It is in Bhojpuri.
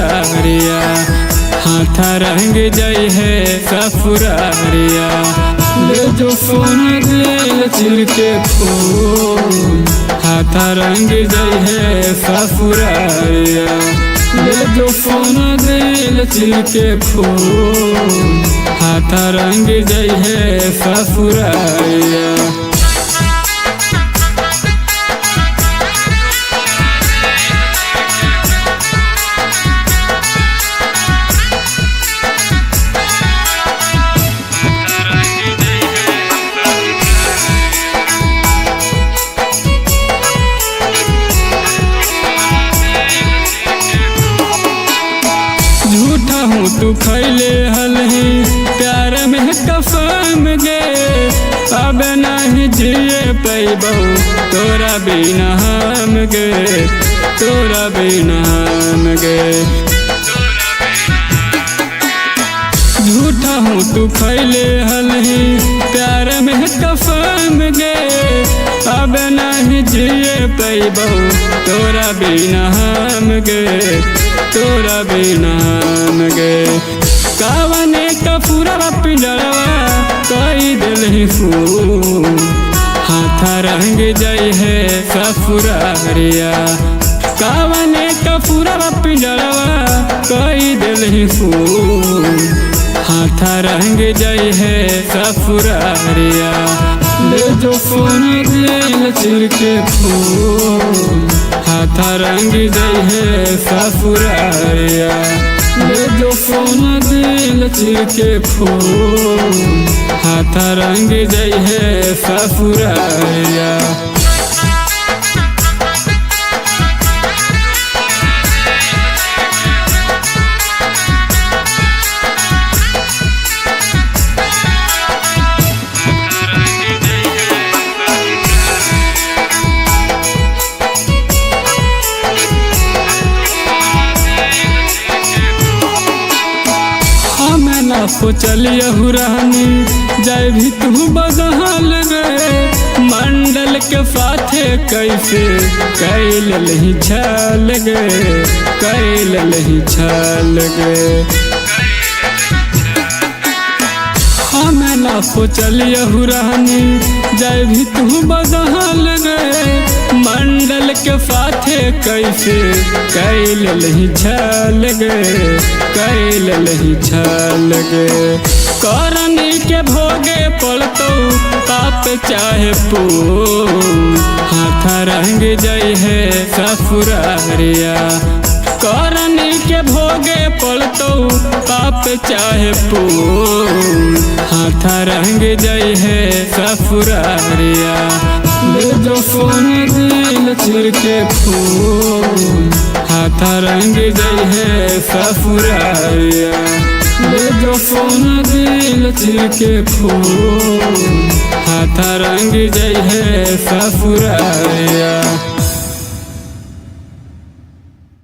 ससुरारिया, हाथ रंग जई है ससुरारिया। ले जो सोना दिल चिर के फूल, हाथ रंग जई है ससुरारिया। ले जो सोना दिल चिर के फूल, हाथ रंग जई है ससुरारिया। झूठा हूँ तू खैले हलही प्यार में कसम गे, अब नहीं जिए पैबो तोरा बिना हम गे, तोरा बिना हम गे। झूठा हूँ तू खैले हलही प्यार में कसम गे, अब नहीं जिए पैबो तोरा बिना हम गे, तोरा बिना हम गे। कावने का पूरा पिंजरवा कई दिल फूल, हाथ रंग जई है ससुरारिया। कावने का पूरा पिंजरवा कई दिल फूल, हाथ रंग जई है ससुरारिया। ले जो सोना दिल चिर के फूल, हाथ रंग जई है ससुरारिया। ले जो सोना दिल चिर के फूल, हाथ रंग जई है ससुरारिया। सोचलिया हुरानी जय भी तू बदहाल गे, मंडल के साथे कैसे कैल लही छल गे, कैल लही छल गे। हमें ना सोचलिया हुरानी जय भी तू बदहाल गे, मंडल के साथे कैसे कैल लही छल गे, कैल लही छल गे। करनी के भोगे पड़तो पाप चाहे पूल, हाथ रंग जई है ससुरारिया। करनी के भोगे पड़तो पाप चाहे पूल, हाथ रंग जई है ससुरारिया। ले जो सोना दिल चिर के फूल, हाथ रंग जई है ससुरारिया। ले जो सोना दिल चिर के फूल, हाथ रंग जई है ससुरारिया।